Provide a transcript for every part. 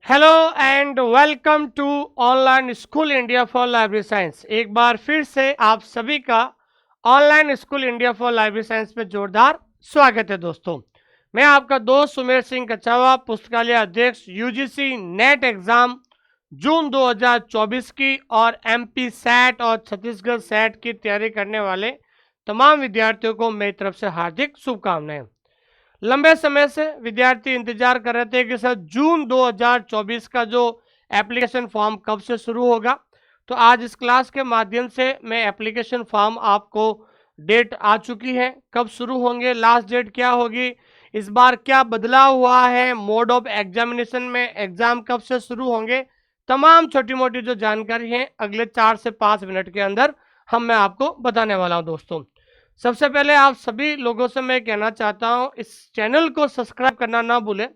Hello and welcome to online school India for library science. एक बार फिर से आप सभी का online school India for library science में जोरदार स्वागत है दोस्तों। मैं आपका दोस्त सुमेर सिंह कछावा, पुस्तकालय अध्यक्ष, यूजीसी नेट एग्जाम जून 2024 की और एमपी सैट और छत्तीसगढ़ सैट की तैयारी करने वाले तमाम विद्यार्थियों को मेरी तरफ से हार्दिक शुभकामनाएं। लंबे समय से विद्यार्थी इंतजार कर रहे थे कि सर जून 2024 का जो एप्लीकेशन फॉर्म कब से शुरू होगा। तो आज इस क्लास के माध्यम से मैं एप्लीकेशन फॉर्म आपको डेट आ चुकी है, कब शुरू होंगे, लास्ट डेट क्या होगी, इस बार क्या बदलाव हुआ है, मोड ऑफ एग्जामिनेशन में एग्जाम कब से शुरू होंगे, तमाम छोटी मोटी जो जानकारी है अगले 4 से 5 मिनट के अंदर मैं आपको बताने वाला हूं दोस्तों। सबसे पहले आप सभी लोगों से मैं कहना चाहता हूं, इस चैनल को सब्सक्राइब करना ना भूलें।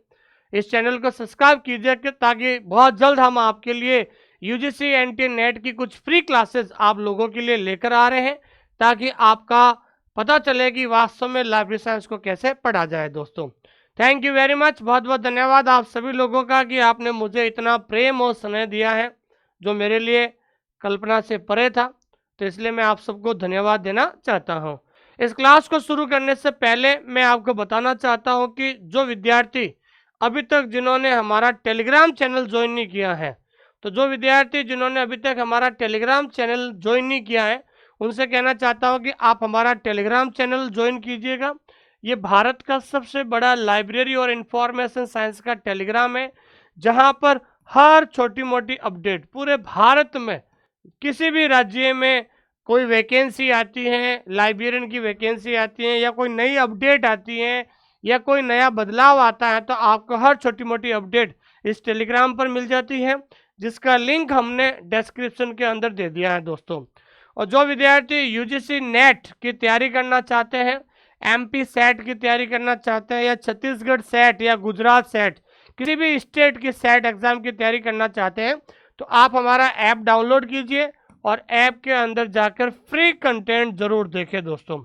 इस चैनल को सब्सक्राइब कीजिए कि ताकि बहुत जल्द हम आपके लिए यूजीसी एनटीए नेट की कुछ फ्री क्लासेस आप लोगों के लिए लेकर आ रहे हैं, ताकि आपका पता चले कि वास्तव में लाइब्रेरी साइंस को कैसे पढ़ा जाए दोस्तों। थैंक यू वेरी मच, बहुत बहुत धन्यवाद आप सभी लोगों का कि आपने मुझे इतना प्रेम और स्नेह दिया है, जो मेरे लिए कल्पना से परे था। तो इसलिए मैं आप सबको धन्यवाद देना चाहता हूँ। इस क्लास को शुरू करने से पहले मैं आपको बताना चाहता हूं कि जो विद्यार्थी अभी तक जिन्होंने हमारा टेलीग्राम चैनल ज्वाइन नहीं किया है, तो जो विद्यार्थी जिन्होंने अभी तक हमारा टेलीग्राम चैनल ज्वाइन नहीं किया है, उनसे कहना चाहता हूं कि आप हमारा टेलीग्राम चैनल ज्वाइन कीजिएगा। ये भारत का सबसे बड़ा लाइब्रेरी और इंफॉर्मेशन साइंस का टेलीग्राम है, जहां पर हर छोटी मोटी अपडेट पूरे भारत में किसी भी राज्य में कोई वैकेंसी आती है, लाइब्रेरियन की वैकेंसी आती है, या कोई नई अपडेट आती है, या कोई नया बदलाव आता है, तो आपको हर छोटी मोटी अपडेट इस टेलीग्राम पर मिल जाती है, जिसका लिंक हमने डिस्क्रिप्शन के अंदर दे दिया है दोस्तों। और जो विद्यार्थी यूजीसी नेट की तैयारी करना चाहते हैं, एमपी सेट की तैयारी करना चाहते हैं, या छत्तीसगढ़ सेट या गुजरात सेट, किसी भी स्टेट की सेट एग्जाम की तैयारी करना चाहते हैं, तो आप हमारा ऐप डाउनलोड कीजिए और ऐप के अंदर जाकर फ्री कंटेंट जरूर देखें दोस्तों।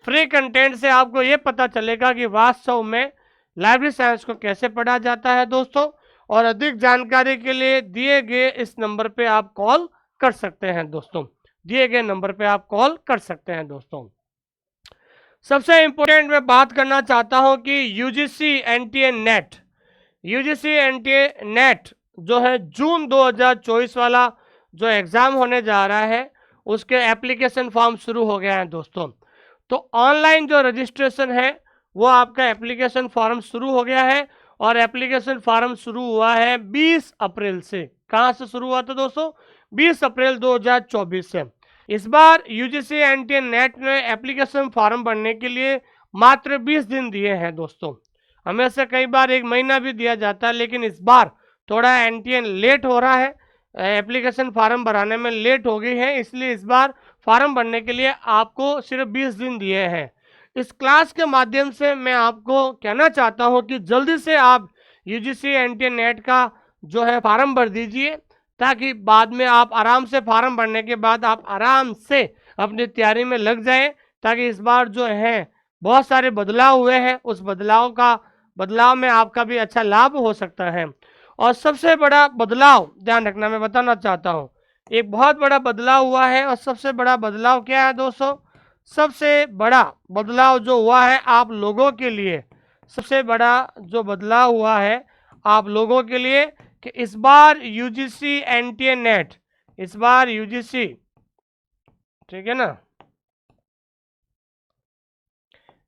फ्री कंटेंट से आपको ये पता चलेगा कि वास्तव में लाइब्रेरी साइंस को कैसे पढ़ा जाता है दोस्तों। और अधिक जानकारी के लिए दिए गए इस नंबर पे आप कॉल कर सकते हैं दोस्तों, दिए गए नंबर पे आप कॉल कर सकते हैं दोस्तों। सबसे इंपॉर्टेंट मैं बात करना चाहता हूं कि यूजीसी एनटीए नेट जो है जून 2024 वाला जो एग्ज़ाम होने जा रहा है, उसके एप्लीकेशन फॉर्म शुरू हो गया है दोस्तों। तो ऑनलाइन जो रजिस्ट्रेशन है वो आपका एप्लीकेशन फॉर्म शुरू हो गया है, और एप्लीकेशन फॉर्म शुरू हुआ है 20 अप्रैल से। कहाँ से शुरू हुआ था दोस्तों? 20 अप्रैल 2024 से। इस बार यूजीसी एनटीए नेट ने एप्लीकेशन फॉर्म भरने के लिए मात्र 20 दिन दिए हैं दोस्तों। हमेशा कई बार 1 महीना भी दिया जाता है, लेकिन इस बार थोड़ा एनटीए लेट हो रहा है, एप्लीकेशन फार्म भराने में लेट हो गई है, इसलिए इस बार फार्म भरने के लिए आपको सिर्फ 20 दिन दिए हैं। इस क्लास के माध्यम से मैं आपको कहना चाहता हूं कि जल्दी से आप यूजीसी एनटीए नेट का जो है फार्म भर दीजिए, ताकि बाद में आप आराम से फार्म भरने के बाद आप आराम से अपनी तैयारी में लग जाएं, ताकि इस बार जो है बहुत सारे बदलाव हुए हैं, उस बदलाव में आपका भी अच्छा लाभ हो सकता है। और सबसे बड़ा बदलाव ध्यान रखना, मैं बताना चाहता हूँ, एक बहुत बड़ा बदलाव हुआ है। और सबसे बड़ा बदलाव क्या है दोस्तों? सबसे बड़ा बदलाव जो हुआ है आप लोगों के लिए, सबसे बड़ा जो बदलाव हुआ है आप लोगों के लिए, कि इस बार यूजीसी एनटीए नेट, इस बार यूजीसी, ठीक है ना,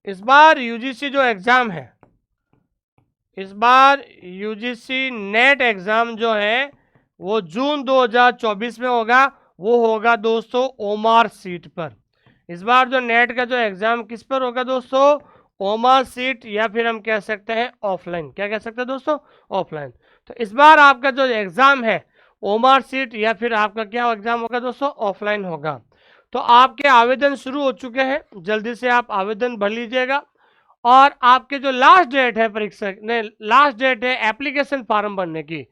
इस बार यूजीसी जो एग्जाम है, इस बार यूजीसी नेट एग्जाम जो है वो जून 2024 में होगा। वो होगा दोस्तों ओमार सीट पर। इस बार जो नेट का जो एग्जाम किस पर होगा दोस्तों? ओमार सीट, या फिर हम कह सकते हैं ऑफलाइन। क्या कह सकते हैं दोस्तों? ऑफलाइन। तो इस बार आपका जो एग्जाम है ओमार सीट, या फिर आपका क्या एग्जाम होगा दोस्तों? ऑफलाइन होगा। तो आपके आवेदन शुरू हो चुके हैं, जल्दी से आप आवेदन भर लीजिएगा। और आपके जो लास्ट डेट है परीक्षा ने, लास्ट डेट है एप्लीकेशन फॉर्म भरने की,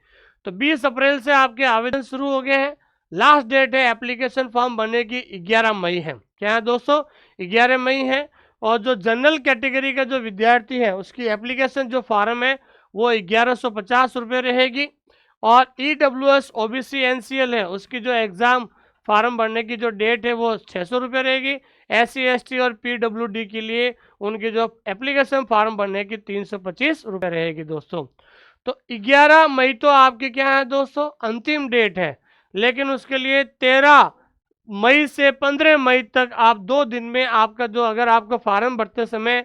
तो 20 अप्रैल से आपके आवेदन शुरू हो गए हैं। लास्ट डेट है एप्लीकेशन फॉर्म भरने की 11 मई है। क्या है दोस्तों? 11 मई है। और जो जनरल कैटेगरी का जो विद्यार्थी है उसकी एप्लीकेशन जो फॉर्म है वो 1150 रुपये रहेगी। और EWS OBC NCL है उसकी जो एग्ज़ाम फार्म भरने की जो डेट है वो 600 रुपये रहेगी। SC ST और PWD के लिए उनकी जो एप्लीकेशन फार्म भरने की 325 रुपये रहेगी दोस्तों। तो 11 मई तो आपकी क्या है दोस्तों अंतिम डेट है, लेकिन उसके लिए 13 मई से 15 मई तक आप 2 दिन में आपका जो, अगर आपको फार्म भरते समय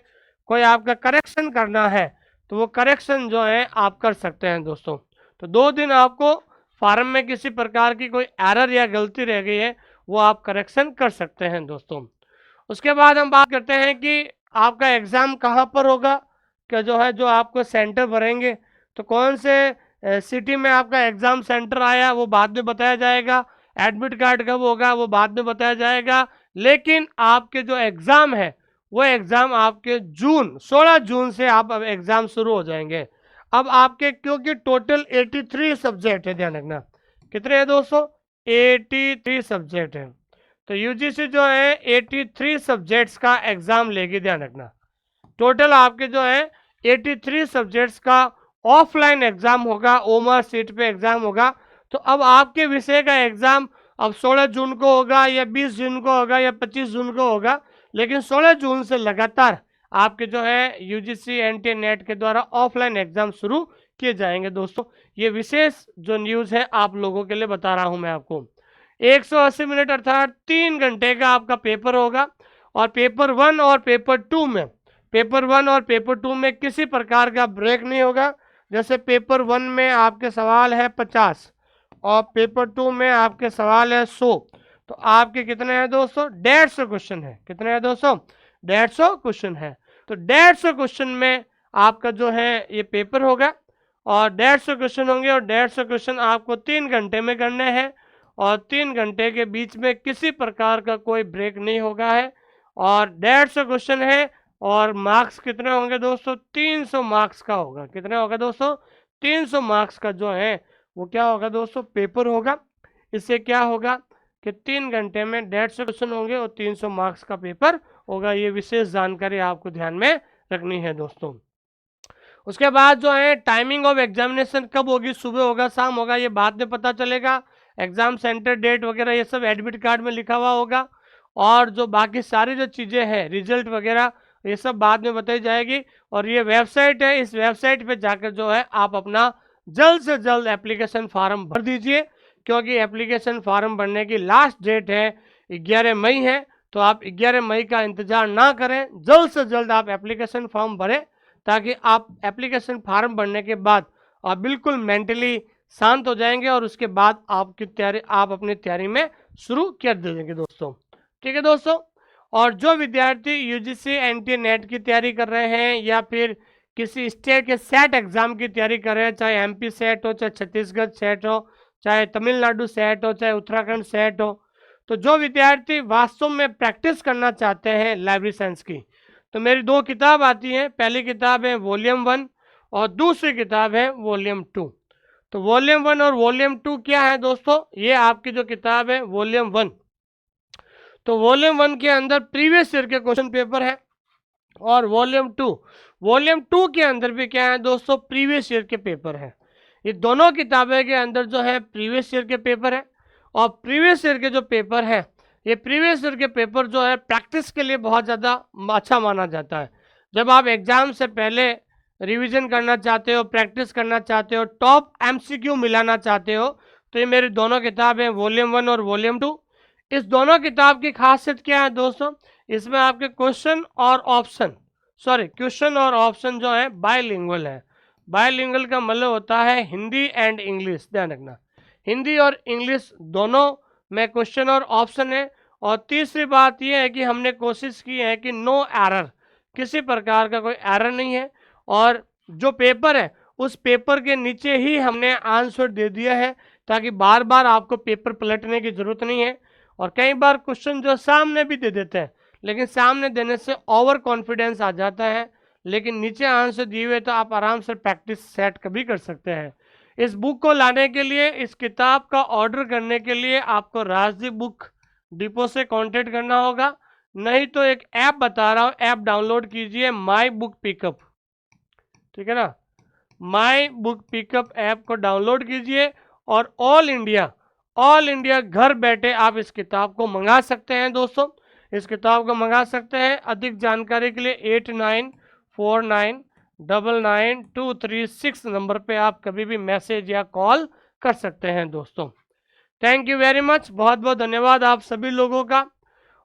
कोई आपका करेक्शन करना है तो वो करेक्शन जो है आप कर सकते हैं दोस्तों। तो 2 दिन आपको फार्म में किसी प्रकार की कोई एरर या गलती रह गई है वो आप करेक्शन कर सकते हैं दोस्तों। उसके बाद हम बात करते हैं कि आपका एग्ज़ाम कहाँ पर होगा, क्या जो है जो आपको सेंटर भरेंगे तो कौन से सिटी में आपका एग्ज़ाम सेंटर आया वो बाद में बताया जाएगा। एडमिट कार्ड कब होगा वो बाद में बताया जाएगा, लेकिन आपके जो एग्ज़ाम है वो एग्ज़ाम आपके 16 जून से आप अब एग्ज़ाम शुरू हो जाएंगे। अब आपके क्योंकि टोटल 83 सब्जेक्ट है, ध्यान रखना कितने हैं दोस्तों 83 सब्जेक्ट है। तो यूजीसी जो है 83 सब्जेक्ट्स का एग्ज़ाम लेगी, ध्यान रखना टोटल आपके जो है 83 सब्जेक्ट्स का ऑफलाइन एग्ज़ाम होगा, ओमर सीट पे एग्ज़ाम होगा। तो अब आपके विषय का एग्ज़ाम अब 16 जून को होगा या 20 जून को होगा या 25 जून को होगा, लेकिन 16 जून से लगातार आपके जो है यूजीसी एनटीए नेट के द्वारा ऑफलाइन एग्ज़ाम शुरू किए जाएंगे दोस्तों। ये विशेष जो न्यूज़ है आप लोगों के लिए बता रहा हूँ मैं आपको। 180 मिनट अर्थात 3 घंटे का आपका पेपर होगा, और पेपर 1 और पेपर 2 में किसी प्रकार का ब्रेक नहीं होगा। जैसे पेपर 1 में आपके सवाल है 50 और पेपर 2 में आपके सवाल है 100, तो आपके कितने हैं दोस्तों 150 क्वेश्चन है। कितने हैं दोस्तों 150 क्वेश्चन है। तो 150 क्वेश्चन में आपका जो है ये पेपर होगा, और 150 क्वेश्चन होंगे, और 150 क्वेश्चन आपको 3 घंटे में करने हैं, और 3 घंटे के बीच में किसी प्रकार का कोई ब्रेक नहीं होगा है। और 150 क्वेश्चन है, और मार्क्स कितने होंगे दोस्तों 300 मार्क्स का होगा। कितने होगा दोस्तों 300 मार्क्स का जो है वो क्या होगा दोस्तों पेपर होगा। इससे क्या होगा कि 3 घंटे में 150 क्वेश्चन होंगे और 300 मार्क्स का पेपर होगा। ये विशेष जानकारी आपको ध्यान में रखनी है दोस्तों। उसके बाद जो है टाइमिंग ऑफ एग्जामिनेशन कब होगी, सुबह होगा शाम होगा ये बाद में पता चलेगा। एग्जाम सेंटर डेट वगैरह ये सब एडमिट कार्ड में लिखा हुआ होगा, और जो बाकी सारी जो चीज़ें हैं रिजल्ट वगैरह ये सब बाद में बताई जाएगी। और ये वेबसाइट है, इस वेबसाइट पे जाकर जो है आप अपना जल्द से जल्द एप्लीकेशन फार्म भर दीजिए, क्योंकि एप्लीकेशन फार्म भरने की लास्ट डेट है 11 मई है। तो आप 11 मई का इंतज़ार ना करें, जल्द से जल्द आप एप्लीकेशन फॉर्म भरें, ताकि आप एप्लीकेशन फार्म भरने के बाद आप बिल्कुल मेंटली शांत हो जाएंगे, और उसके बाद आपकी तैयारी आप अपनी तैयारी में शुरू कर देंगे दोस्तों। ठीक है दोस्तों। और जो विद्यार्थी यूजीसी एनटीए नेट की तैयारी कर रहे हैं, या फिर किसी स्टेट के सेट एग्जाम की तैयारी कर रहे हैं, चाहे एमपी सेट हो, चाहे छत्तीसगढ़ सेट हो, चाहे तमिलनाडु सेट हो, चाहे उत्तराखंड सेट हो, तो जो विद्यार्थी वास्तव में प्रैक्टिस करना चाहते हैं लाइब्रेरी साइंस की, तो मेरी 2 किताब आती हैं। पहली किताब है वॉल्यूम 1 और दूसरी किताब है वॉल्यूम 2। तो वॉल्यूम 1 और वॉल्यूम 2 क्या है दोस्तों, ये आपकी जो किताब है वॉल्यूम 1, तो वॉल्यूम 1 के अंदर प्रीवियस ईयर के क्वेश्चन पेपर है, और वॉल्यूम 2 के अंदर भी क्या है दोस्तों प्रीवियस ईयर के पेपर है। ये दोनों किताबें के अंदर जो है प्रीवियस ईयर के पेपर है, और प्रीवियस ईयर के जो पेपर है, ये प्रीवियस ईयर के पेपर जो है प्रैक्टिस के लिए बहुत ज़्यादा अच्छा माना जाता है। जब आप एग्ज़ाम से पहले रिवीजन करना चाहते हो, प्रैक्टिस करना चाहते हो, टॉप एमसीक्यू मिलाना चाहते हो, तो ये मेरी दोनों किताबें वॉल्यूम 1 और वॉल्यूम 2। इस दोनों किताब की खासियत क्या है दोस्तों, इसमें आपके क्वेश्चन और ऑप्शन जो है बायलिंगुअल है। बायलिंगुअल का मतलब होता है हिंदी एंड इंग्लिश, ध्यान रखना हिंदी और इंग्लिश दोनों में क्वेश्चन और ऑप्शन है। और तीसरी बात यह है कि हमने कोशिश की है कि नो एरर, किसी प्रकार का कोई एरर नहीं है, और जो पेपर है उस पेपर के नीचे ही हमने आंसर दे दिया है, ताकि बार बार आपको पेपर पलटने की ज़रूरत नहीं है। और कई बार क्वेश्चन जो सामने भी दे देते हैं, लेकिन सामने देने से ओवर कॉन्फिडेंस आ जाता है, लेकिन नीचे आंसर दिए हुए तो आप आराम से प्रैक्टिस सेट कभी कर सकते हैं। इस बुक को लाने के लिए, इस किताब का ऑर्डर करने के लिए आपको राजदीप बुक डिपो से कांटेक्ट करना होगा, नहीं तो एक ऐप बता रहा हूँ, ऐप डाउनलोड कीजिए माई बुक पिकअप, ठीक है ना, माई बुक पिकअप ऐप को डाउनलोड कीजिए और ऑल इंडिया घर बैठे आप इस किताब को मंगा सकते हैं दोस्तों। इस किताब को मंगा सकते हैं। अधिक जानकारी के लिए 8949999236 नंबर पे आप कभी भी मैसेज या कॉल कर सकते हैं दोस्तों। थैंक यू वेरी मच, बहुत बहुत धन्यवाद आप सभी लोगों का।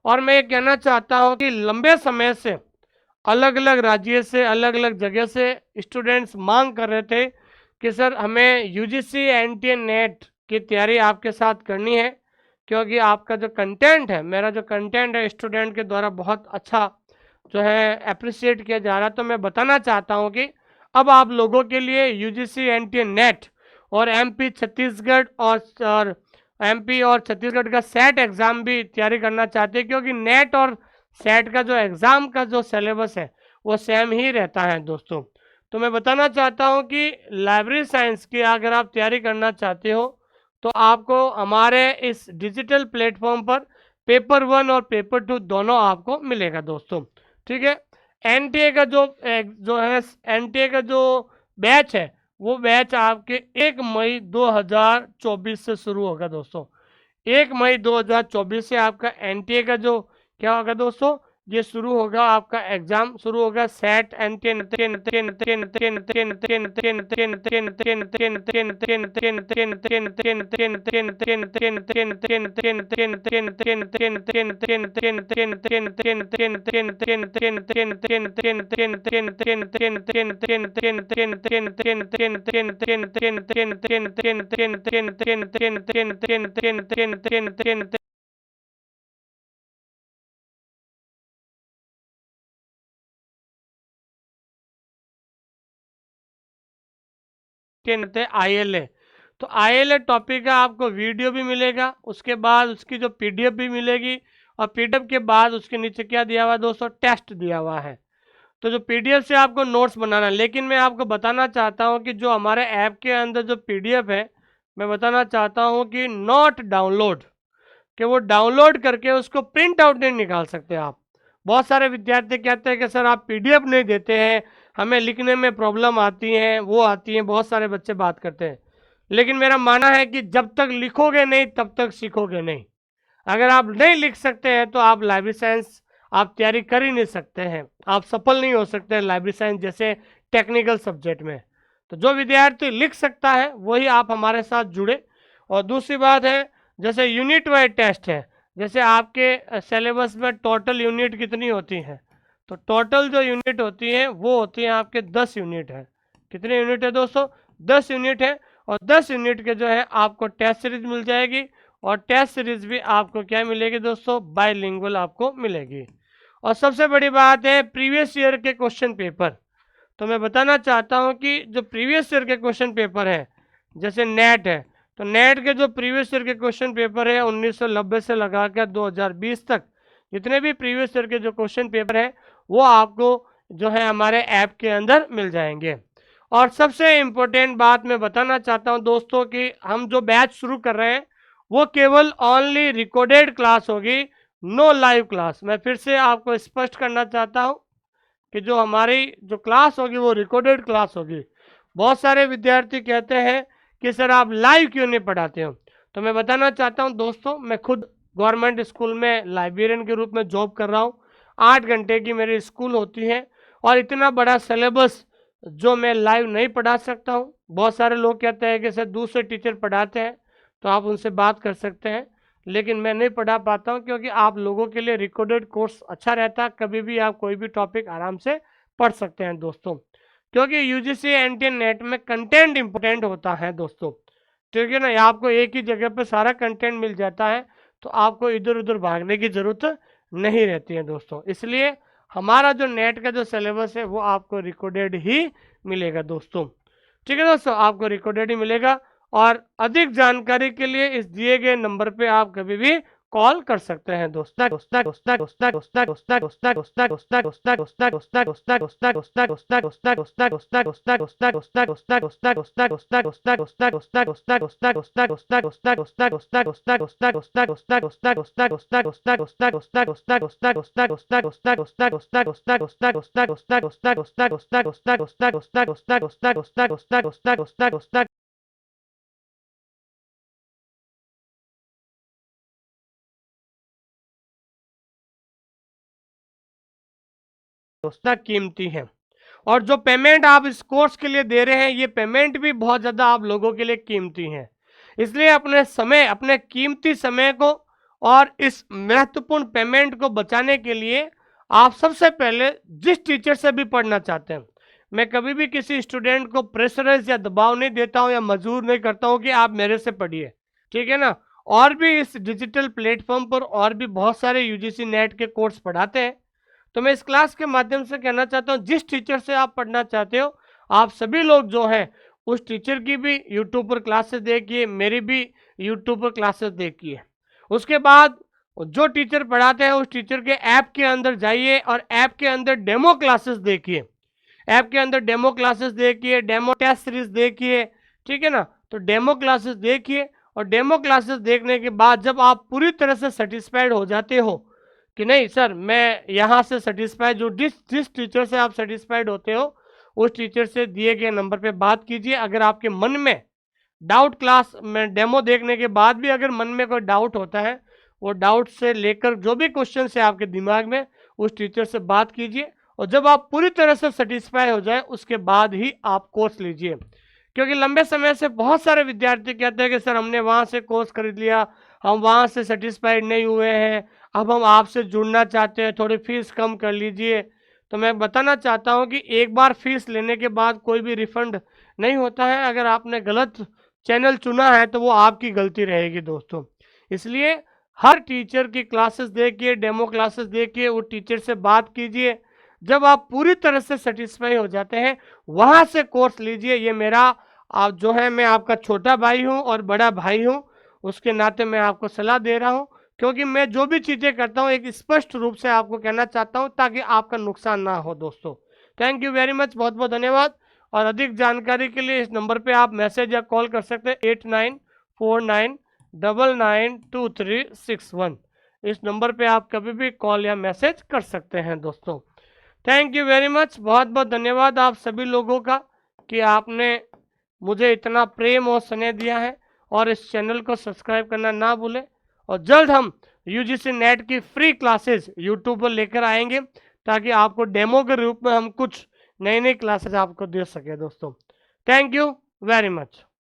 और मैं ये कहना चाहता हूँ कि लंबे समय से अलग अलग राज्य से, अलग अलग जगह से स्टूडेंट्स मांग कर रहे थे कि सर हमें यूजीसी एनटीए नेट की तैयारी आपके साथ करनी है, क्योंकि आपका जो कंटेंट है, मेरा जो कंटेंट है स्टूडेंट के द्वारा बहुत अच्छा जो है अप्रिशिएट किया जा रहा है। तो मैं बताना चाहता हूँ कि अब आप लोगों के लिए यूजीसी एनटीए नेट और एमपी छत्तीसगढ़ और एमपी और छत्तीसगढ़ का सेट एग्ज़ाम भी तैयारी करना चाहते हैं, क्योंकि नेट और सेट का जो एग्ज़ाम का जो सिलेबस है वो सेम ही रहता है दोस्तों। तो मैं बताना चाहता हूँ कि लाइब्रेरी साइंस की अगर आप तैयारी करना चाहते हो तो आपको हमारे इस डिजिटल प्लेटफॉर्म पर पेपर 1 और पेपर 2 दोनों आपको मिलेगा दोस्तों। ठीक है। एनटीए का जो है एनटीए का जो बैच है वो बैच आपके 1 मई 2024 से शुरू होगा दोस्तों। 1 मई 2024 से आपका एनटीए का जो क्या होगा दोस्तों, ये शुरू होगा, आपका एग्जाम शुरू होगा। Set ILA। तो ILA टॉपिक का आपको वीडियो भी मिलेगा, उसके बाद उसकी जो PDF भी मिलेगी, और PDF के बाद उसके नीचे क्या दिया हुआ है दोस्तों, टेस्ट दिया हुआ है। तो जो PDF से आपको नोट्स बनाना है, लेकिन मैं आपको बताना चाहता हूं कि जो हमारे ऐप के अंदर जो PDF है, मैं बताना चाहता हूं कि नॉट डाउनलोड, कि वो डाउनलोड करके उसको प्रिंट आउट नहीं निकाल सकते आप। बहुत सारे विद्यार्थी कहते हैं कि सर आप PDF नहीं देते हैं, हमें लिखने में प्रॉब्लम आती है, वो आती है, बहुत सारे बच्चे बात करते हैं। लेकिन मेरा मानना है कि जब तक लिखोगे नहीं तब तक सीखोगे नहीं। अगर आप नहीं लिख सकते हैं तो आप लाइब्रेरी साइंस आप तैयारी कर ही नहीं सकते हैं, आप सफल नहीं हो सकते हैं लाइब्रेरी साइंस जैसे टेक्निकल सब्जेक्ट में। तो जो विद्यार्थी लिख सकता है वही आप हमारे साथ जुड़े। और दूसरी बात है, जैसे यूनिट वाइज टेस्ट है, जैसे आपके सिलेबस में टोटल यूनिट कितनी होती है, तो टोटल जो यूनिट होती है वो होती है आपके 10 यूनिट है। कितने यूनिट है दोस्तों, 10 यूनिट है। और 10 यूनिट के जो है आपको टेस्ट सीरीज मिल जाएगी, और टेस्ट सीरीज भी आपको क्या मिलेगी दोस्तों, बाइलिंगुअल आपको मिलेगी। और सबसे बड़ी बात है प्रीवियस ईयर के क्वेश्चन पेपर। तो मैं बताना चाहता हूं कि जो प्रीवियस ईयर के क्वेश्चन पेपर है, जैसे नेट है, तो नेट के जो प्रीवियस ईयर के क्वेश्चन पेपर है 1990 से लगाकर 2020 तक, जितने भी प्रीवियस ईयर के जो क्वेश्चन पेपर है वो आपको जो है हमारे ऐप के अंदर मिल जाएंगे। और सबसे इम्पोर्टेंट बात मैं बताना चाहता हूं दोस्तों कि हम जो बैच शुरू कर रहे हैं वो केवल ओनली रिकॉर्डेड क्लास होगी, नो लाइव क्लास। मैं फिर से आपको स्पष्ट करना चाहता हूं कि जो हमारी जो क्लास होगी वो रिकॉर्डेड क्लास होगी। बहुत सारे विद्यार्थी कहते हैं कि सर आप लाइव क्यों नहीं पढ़ाते हो, तो मैं बताना चाहता हूं दोस्तों, मैं खुद गवर्नमेंट स्कूल में लाइब्रेरियन के रूप में जॉब कर रहा हूं। 8 घंटे की मेरी स्कूल होती है, और इतना बड़ा सिलेबस जो मैं लाइव नहीं पढ़ा सकता हूं। बहुत सारे लोग कहते हैं कि सर दूसरे टीचर पढ़ाते हैं, तो आप उनसे बात कर सकते हैं, लेकिन मैं नहीं पढ़ा पाता हूं, क्योंकि आप लोगों के लिए रिकॉर्डेड कोर्स अच्छा रहता है, कभी भी आप कोई भी टॉपिक आराम से पढ़ सकते हैं दोस्तों। क्योंकि यूजीसी एनटीए नेट में कंटेंट इंपॉर्टेंट होता है दोस्तों, ठीक है ना, आपको एक ही जगह पर सारा कंटेंट मिल जाता है, तो आपको इधर उधर भागने की ज़रूरत नहीं रहती है दोस्तों। इसलिए हमारा जो नेट का जो सिलेबस है वो आपको रिकॉर्डेड ही मिलेगा दोस्तों। ठीक है दोस्तों, आपको रिकॉर्डेड ही मिलेगा। और अधिक जानकारी के लिए इस दिए गए नंबर पे आप कभी भी कॉल कर सकते हैं दोस्तों। कीमती है। और जो पेमेंट आप इस कोर्स के लिए दे रहे हैं, ये पेमेंट भी बहुत ज़्यादा आप लोगों के लिए कीमती है। इसलिए अपने समय, अपने कीमती समय को और इस महत्वपूर्ण पेमेंट को बचाने के लिए आप सबसे पहले जिस टीचर से भी पढ़ना चाहते हैं, मैं कभी भी किसी स्टूडेंट को प्रेशराइज या दबाव नहीं देता हूं या मजबूर नहीं करता हूं कि आप मेरे से पढ़िए, ठीक है ना। और भी इस डिजिटल प्लेटफॉर्म पर और भी बहुत सारे यूजीसी नेट के कोर्स पढ़ाते हैं। तो मैं इस क्लास के माध्यम से कहना चाहता हूँ, जिस टीचर से आप पढ़ना चाहते हो, आप सभी लोग जो हैं उस टीचर की भी यूट्यूब पर क्लासेस देखिए, मेरी भी यूट्यूब पर क्लासेस देखिए। उसके बाद जो टीचर पढ़ाते हैं उस टीचर के ऐप के अंदर जाइए और ऐप के अंदर डेमो क्लासेस देखिए। ऐप के अंदर डेमो क्लासेस देखिए, डेमो टेस्ट सीरीज देखिए, ठीक है ना। तो डेमो क्लासेस देखिए और डेमो क्लासेस देखने के बाद जब आप पूरी तरह से सेटिस्फाइड हो जाते हो कि नहीं सर मैं यहाँ से सेटिस्फाइड, जो जिस टीचर से आप सेटिस्फाइड होते हो उस टीचर से दिए गए नंबर पे बात कीजिए। अगर आपके मन में डाउट, क्लास में डेमो देखने के बाद भी अगर मन में कोई डाउट होता है, वो डाउट से लेकर जो भी क्वेश्चन है आपके दिमाग में, उस टीचर से बात कीजिए। और जब आप पूरी तरह से सेटिस्फाई हो जाए उसके बाद ही आप कोर्स लीजिए। क्योंकि लंबे समय से बहुत सारे विद्यार्थी कहते हैं कि सर हमने वहाँ से कोर्स खरीद लिया, हम वहाँ से सेटिस्फाइड नहीं हुए हैं, अब हम आपसे जुड़ना चाहते हैं, थोड़ी फीस कम कर लीजिए। तो मैं बताना चाहता हूँ कि एक बार फीस लेने के बाद कोई भी रिफंड नहीं होता है। अगर आपने गलत चैनल चुना है तो वो आपकी गलती रहेगी दोस्तों। इसलिए हर टीचर की क्लासेस देखिए, डेमो क्लासेस देखिए, वो टीचर से बात कीजिए। जब आप पूरी तरह से सेटिस्फाई हो जाते हैं वहाँ से कोर्स लीजिए। ये मेरा आप जो है, मैं आपका छोटा भाई हूँ और बड़ा भाई हूँ, उसके नाते मैं आपको सलाह दे रहा हूँ। क्योंकि मैं जो भी चीज़ें करता हूँ एक स्पष्ट रूप से आपको कहना चाहता हूँ ताकि आपका नुकसान ना हो दोस्तों। थैंक यू वेरी मच, बहुत बहुत धन्यवाद। और अधिक जानकारी के लिए इस नंबर पे आप मैसेज या कॉल कर सकते हैं 8949992361। इस नंबर पे आप कभी भी कॉल या मैसेज कर सकते हैं दोस्तों। थैंक यू वेरी मच, बहुत बहुत धन्यवाद आप सभी लोगों का कि आपने मुझे इतना प्रेम और स्नेह दिया है। और इस चैनल को सब्सक्राइब करना ना भूलें। और जल्द हम यूजीसी नेट की फ्री क्लासेस यूट्यूब पर लेकर आएंगे ताकि आपको डेमो के रूप में हम कुछ नई नई क्लासेस आपको दे सके दोस्तों। Thank you very much.